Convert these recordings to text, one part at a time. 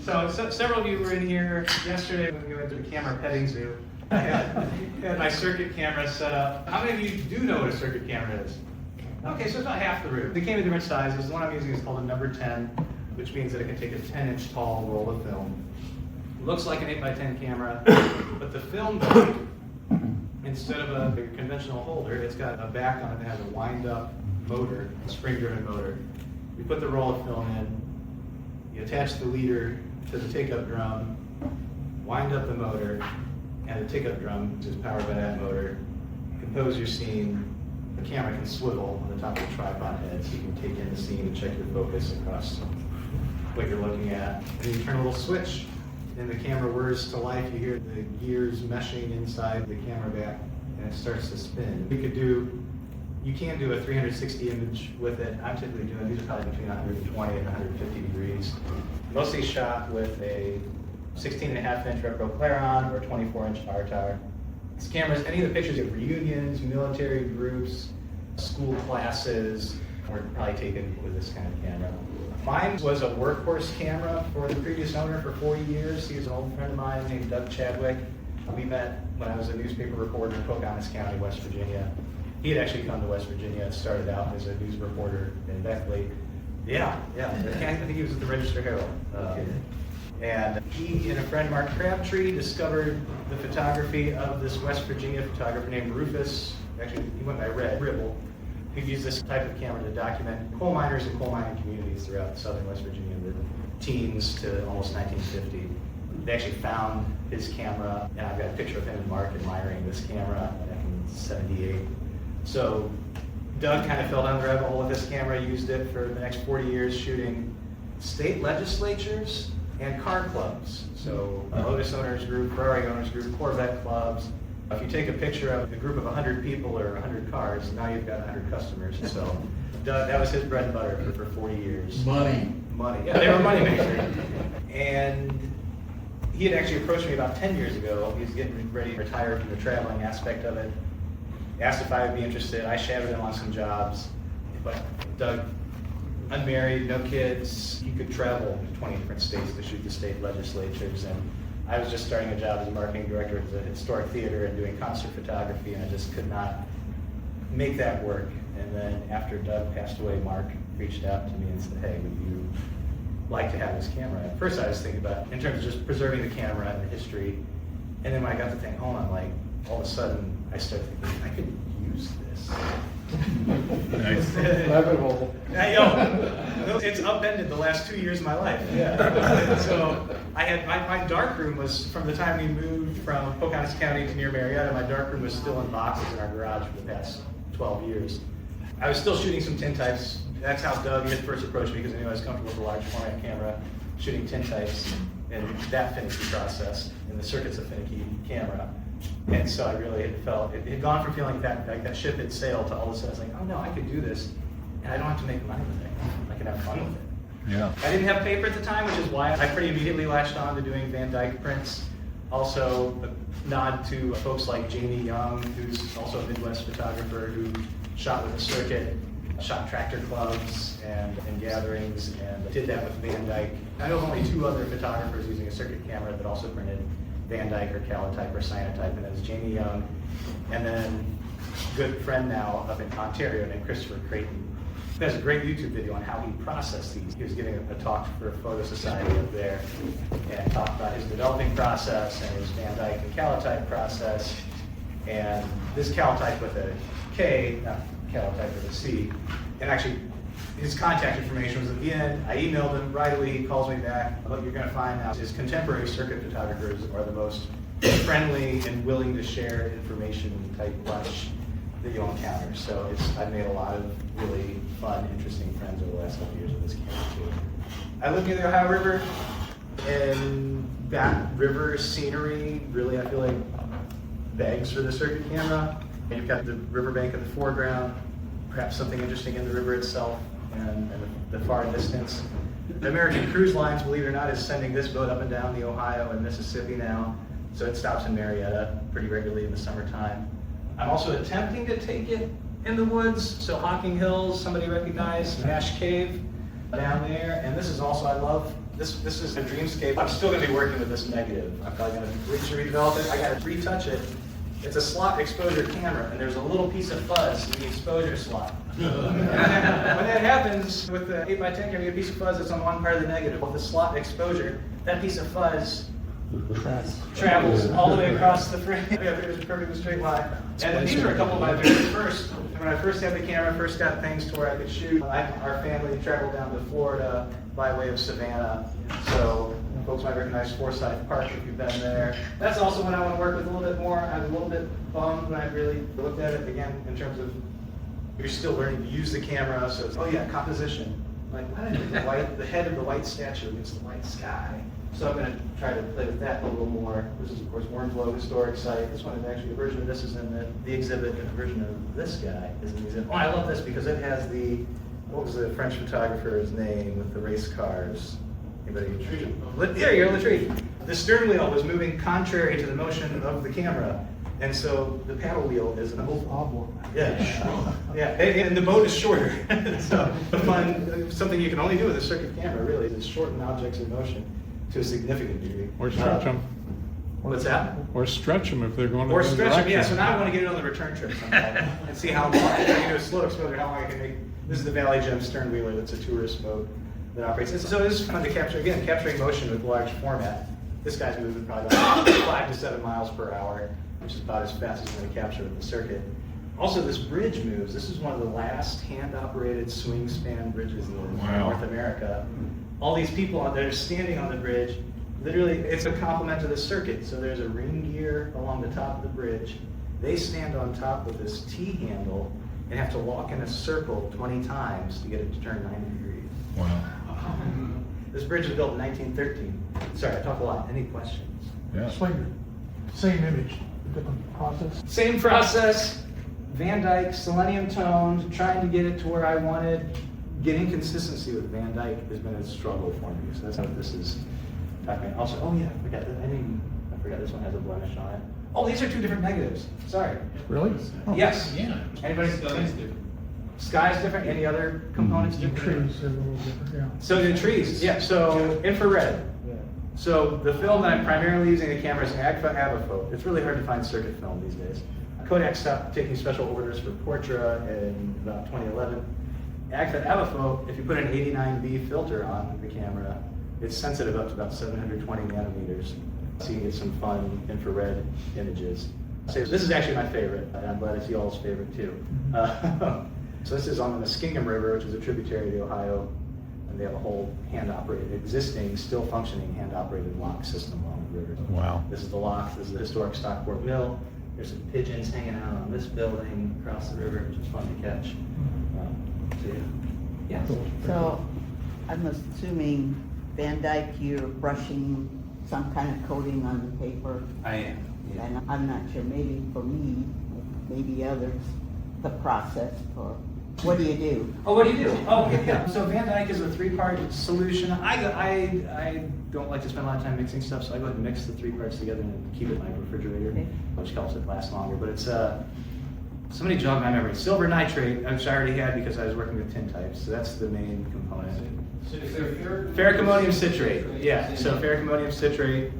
So several of you were in here yesterday when we went to the camera petting zoo. I had my Cirkut camera set up. How many of you do know what a Cirkut camera is? Okay, so it's about half the room. They came in different sizes. The one I'm using is called a number 10, which means that it can take a 10-inch tall roll of film. It looks like an 8x10 camera, but the film back, instead of a conventional holder, it's got a back on it that has a wind-up motor, a spring-driven motor. You put the roll of film in, you attach the leader to the take-up drum, wind up the motor, and the take-up drum, which is powered by that motor, compose your scene. The camera can swivel on the top of the tripod head, so you can take in the scene and check your focus across what you're looking at. And you turn a little switch, and the camera whirs to life. You hear the gears meshing inside the camera back, and it starts to spin. You can do a 360 image with it. I'm typically doing, these are probably between 120 and 150 degrees. Mostly shot with a 16.5-inch retro Claron or 24-inch R-Tower. This camera is any of the pictures of reunions, military groups, school classes, were probably taken with this kind of camera. Mine was a workhorse camera for the previous owner for 40 years. He was an old friend of mine named Doug Chadwick. We met when I was a newspaper reporter in Pocahontas County, West Virginia. He had actually come to West Virginia and started out as a news reporter in Beckley. Yeah. I think he was at the Register Herald. And he and a friend, Mark Crabtree, discovered the photography of this West Virginia photographer named Rufus. Actually, he went by Red Ribble. He used this type of camera to document coal miners and coal mining communities throughout southern West Virginia, the teens to almost 1950. They actually found his camera, and I've got a picture of him and Mark admiring this camera back in '78. So Doug kind of fell down the rabbit hole with this camera, used it for the next 40 years shooting state legislatures and car clubs. So Lotus Owners Group, Ferrari Owners Group, Corvette clubs. If you take a picture of a group of 100 people or 100 cars, now you've got 100 customers. So Doug, that was his bread and butter for 40 years. Money. Yeah, they were money makers. And he had actually approached me about 10 years ago. He was getting ready to retire from the traveling aspect of it. Asked if I would be interested. I shadowed him on some jobs. But Doug, unmarried, no kids, he could travel to 20 different states to shoot the state legislatures. And I was just starting a job as a marketing director at the historic theater and doing concert photography, and I just could not make that work. And then after Doug passed away, Mark reached out to me and said, hey, would you like to have this camera? At first I was thinking about, in terms of just preserving the camera and the history. And then when I got to think, hold on, like, all of a sudden I started thinking, I could use this. Nice. Rabbit hole. It's upended the last 2 years of my life. Yeah. So I had my darkroom was, from the time we moved from Pocahontas County to near Marietta, my darkroom was still in boxes in our garage for the past 12 years. I was still shooting some tintypes. That's how Doug had first approached me, because I knew I was comfortable with a large format camera, shooting tintypes and that finicky process. And the Cirkut's a finicky camera. And so I really had felt, it had gone from feeling like that ship had sailed to all of a sudden I was like, oh no, I could do this, and I don't have to make money with it. I can have fun with it. Yeah. I didn't have paper at the time, which is why I pretty immediately latched on to doing Vandyke prints. Also a nod to folks like Jamie Young, who's also a Midwest photographer who shot with the Cirkut, shot tractor clubs and gatherings, and did that with Vandyke. I know of only 2 other photographers using a Cirkut camera that also printed Vandyke or calotype or cyanotype, and that was Jamie Young, and then a good friend now up in Ontario named Christopher Creighton. He has a great YouTube video on how he processed these. He was giving a talk for a photo society up there and talked about his developing process and his Vandyke and calotype process. And this calotype with a K, not calotype with a C, and actually his contact information was at the end. I emailed him right away. He calls me back. What you're going to find now is contemporary Cirkut photographers are the most friendly and willing to share information type bunch that you'll encounter. So I've made a lot of really fun, interesting friends over the last couple years with this camera too. I live near the Ohio River, and that river scenery really, I feel like, begs for the Cirkut camera. And you've got the riverbank in the foreground, perhaps something interesting in the river itself, and the far distance. The American Cruise Lines, believe it or not, is sending this boat up and down the Ohio and Mississippi now, so it stops in Marietta pretty regularly in the summertime. I'm also attempting to take it in the woods, so Hocking Hills, somebody recognized Nash Cave down there, and this is also, I love This is a dreamscape. I'm still going to be working with this negative. I'm probably going to redevelop it. I got to retouch it. It's a slot exposure camera, and there's a little piece of fuzz in the exposure slot. When that happens with the 8x10 camera, you get a piece of fuzz that's on one part of the negative. With the slot exposure, that piece of fuzz travels all the way across the frame. Yeah, it's a perfectly straight line. And these are a couple of my very first. When I first had the camera, first got things to where I could shoot. Our family traveled down to Florida by way of Savannah, so folks might recognize Forsyth Park if you've been there. That's also when I want to work with a little bit more. I was a little bit bummed when I really looked at it again in terms of you're still learning to use the camera. So it's, oh yeah, composition. Like, why did the head of the white statue against the white sky? So I'm going to try to play with that a little more. This is, of course, Warrenslow Historic Site. This one is actually a version of this is in the exhibit, and a version of this guy is in the exhibit. Oh, I love this because it has the, what was the French photographer's name with the race cars? Anybody? There you go, Latrice. The stern wheel was moving contrary to the motion of the camera. And so the paddle wheel is an oval. Yeah, yeah, and the boat is shorter. So the fun, something you can only do with a Cirkut camera, really, is shorten objects in motion to a significant degree. Or stretch them. What's that? Or stretch them if they're going to Or the stretch them, yeah. direction. So now I want to get it on the return trip sometime and see how long, I can do a slow exposure, how long I can make. This is the Valley Gem stern wheeler. That's a tourist boat that operates. So it is fun to capture, again, capturing motion with large format. This guy's moving probably about 5 to 7 miles per hour, which is about as fast as I'm going to capture with the Cirkut. Also, this bridge moves. This is one of the last hand-operated swing span bridges in North America. All these people out there standing on the bridge, literally, it's a complement to the Cirkut. So there's a ring gear along the top of the bridge. They stand on top of this T-handle and have to walk in a circle 20 times to get it to turn 90 degrees. Wow. This bridge was built in 1913. Sorry, I talk a lot. Any questions? Yeah. Explain it. Same image, different process. Same process. Vandyke, selenium toned, trying to get it to where I wanted. Getting consistency with Vandyke has been a struggle for me. So that's what this is talking about. Also, oh yeah, I forgot this one has a blemish on it. Oh, these are two different negatives. Sorry. Really? Oh. Yes. Yeah. Anybody? Sky's different. Sky's different. Any other components The different? trees are a little different, yeah. So the trees, yeah. So infrared. So the film that I'm primarily using the camera is Agfa Abafote. It's really hard to find Cirkut film these days. Kodak stopped taking special orders for Portra in about 2011. Agfa Abafote, if you put an 89B filter on the camera, it's sensitive up to about 720 nanometers. So you can get some fun infrared images. So this is actually my favorite, and I'm glad it's y'all's favorite too. So this is on the Muskingum River, which is a tributary of the Ohio, and they have a whole hand-operated, existing, still functioning hand-operated lock system along the river. Wow. This is the lock. This is the historic Stockport Mill. There's some pigeons hanging out on this building across the river, which is fun to catch. So yeah. So I'm assuming Vandyke, you're brushing some kind of coating on the paper. I am. Yeah. And I'm not sure, maybe for me, maybe others, the process for, what do you do? Oh, what do you do? Oh, yeah. So Vandyke is a 3-part solution. I don't like to spend a lot of time mixing stuff, so I go ahead and mix the 3 parts together and keep it in my refrigerator, Okay. which helps it last longer. But it's somebody jogged my memory. Silver nitrate, which I already had because I was working with tin types, so that's the main component. Ferrocomonium citrate, yeah. So ferrocomonium citrate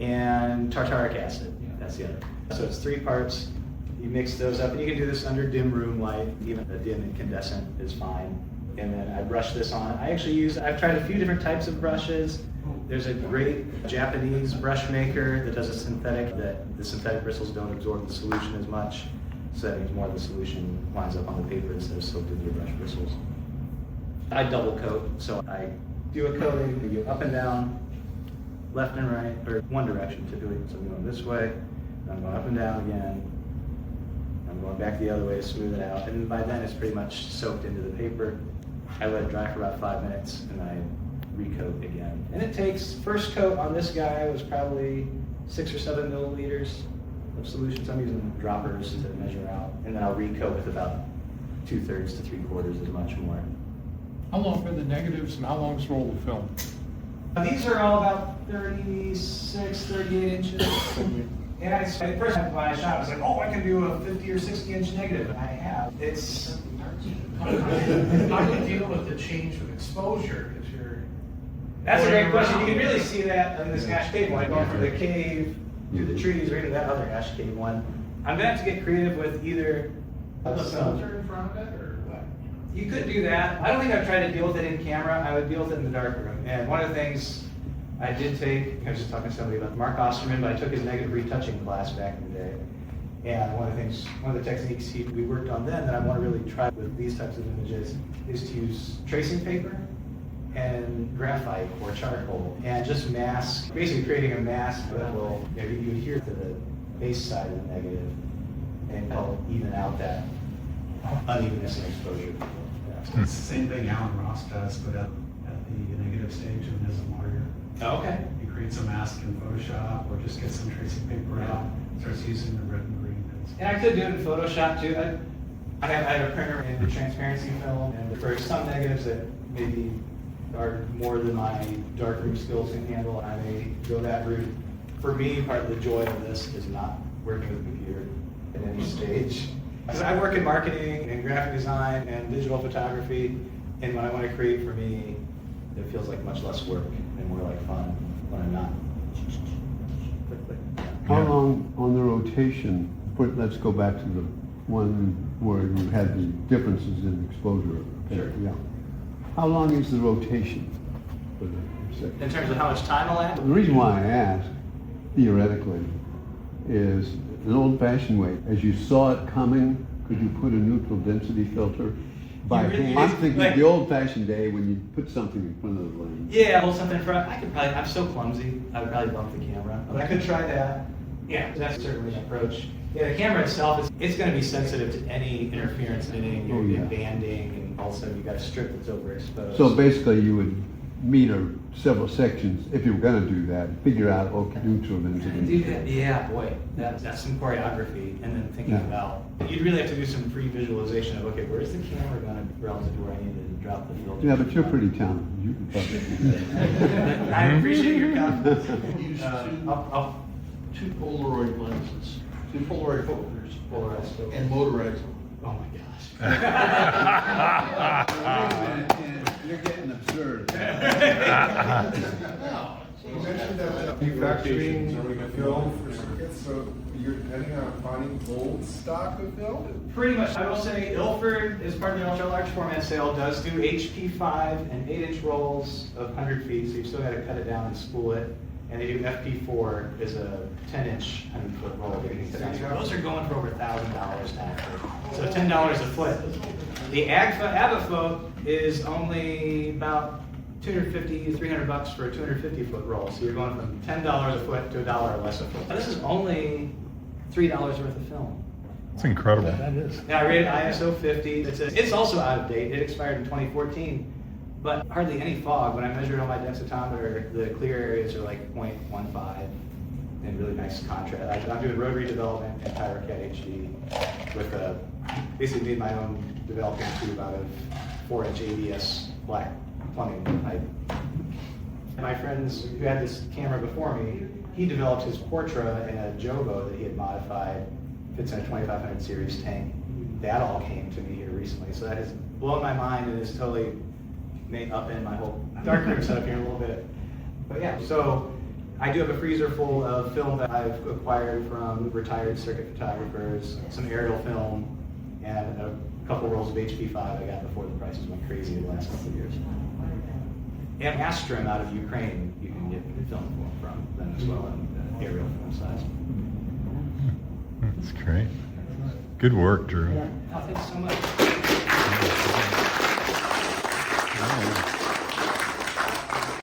and tartaric acid. That's the other. So it's 3 parts. You mix those up, and you can do this under dim room light. Even a dim incandescent is fine. And then I brush this on. I've tried a few different types of brushes. There's a great Japanese brush maker that does a synthetic, that the synthetic bristles don't absorb the solution as much. So that means more of the solution winds up on the paper instead of soaked into your brush bristles. I double coat, so I do a coating, we go up and down, left and right, or one direction typically. So I'm going this way, I'm going up and down again, I'm going back the other way to smooth it out, and by then it's pretty much soaked into the paper. I let it dry for about 5 minutes, and I recoat again. And it takes, first coat on this guy was probably 6 or 7 milliliters of solutions. I'm using droppers to measure out, and then I'll recoat with about 2/3 to 3/4 as much more. How long are the negatives and how long's roll of film? These are all about 36, 38 inches. And at first when I shot, I was like, oh, I can do a 50 or 60 inch negative. And I have. It's. How do you deal with the change of exposure? That's a great question. You can really see that in this ash cave one, going from the cave to the trees, right to that other ash cave one. I'm gonna have to get creative with either. The filter in front of it, or what? You could do that. I don't think I've tried to deal with it in camera. I would deal with it in the darkroom. And one of the things I did take, I was just talking to somebody about Mark Osterman, but I took his negative retouching class back in the day. And one of the techniques we worked on then that I want to really try with these types of images is to use tracing paper and graphite or charcoal and just mask, basically creating a mask that will, you adhere to the base side of the negative and help even out that unevenness in exposure. It's the same thing Alan Ross does, but at the negative stage of his warrior. Oh, okay. He creates a mask in Photoshop or just gets some tracing paper out, starts using the red and green. And I could do it in Photoshop too. I have a printer and a transparency film, and for some negatives that maybe are more than my darkroom skills can handle, I may go that route. For me, part of the joy of this is not working with a computer at any stage. Because I work in marketing and graphic design and digital photography, and when I want to create for me, it feels like much less work and more like fun when I'm not. How long on the rotation, let's go back to the one where you had the differences in exposure. Sure. Yeah. How long is the rotation for the second? In terms of how much time I'll have? The reason why I ask, theoretically, is an old-fashioned way. As you saw it coming, could you put a neutral density filter by You really- hand? I'm thinking like- the old-fashioned day when you put something in front of the lens. Yeah, hold something in front. I'm so clumsy, I would probably bump the camera. But I could try that. Yeah, that's certainly an approach. Yeah, the camera itself, it's going to be sensitive to any interference in it, Oh, yeah. banding, and all of a sudden you've got a strip that's overexposed. So basically, you would meter several sections, if you were gonna do that, figure out, okay, neutral Do density. that, yeah, boy, that's some choreography, and then thinking Yeah. about, you'd really have to do some pre-visualization of, okay, where's the camera going to relative to where I need to drop the filter? Yeah, but you're pretty talented, you can probably do that. I appreciate your confidence. Use I'll two Polaroid lenses, two Polaroid filters, polarize it. and motorize them. Oh my gosh. You're getting absurd. You mentioned that manufacturing film for circuits, so you're depending on finding old stock of film? Pretty much, I will say Ilford, as part of the ultra large format sale, does do HP5 and 8-inch rolls of 100 feet, so you've still got to cut it down and spool it. And they do FP4 is a 10-inch 100-foot roll. That you can cut down. Those are going for over $1,000 actually. So $10 a foot. The Avafote is only about $250, $300 for a 250-foot roll. So you're going from $10 a foot to $1 less a foot. This is only $3 worth of film. It's incredible. That is. Yeah, I rated ISO 50. It's also out of date. It expired in 2014, but hardly any fog. When I measured on my densitometer, the clear areas are like 0.15 and really nice contrast. I'm doing rotary development and PyroCAD HD with basically made my own developing tube out of 4-inch ABS black plumbing pipe. My friends who had this camera before me, he developed his Portra in a Jobo that he had modified. Fits in a 2500 series tank. That all came to me here recently, so that has blown my mind and has totally made upend my whole darkroom setup here a little bit. But yeah, so I do have a freezer full of film that I've acquired from retired Cirkut photographers, some aerial film, and a couple rolls of HP5 I got before the prices went crazy the last couple of years. And Astrum out of Ukraine, you can get film from them as well, in aerial film size. That's great. Good work, Drew. Oh, thanks so much.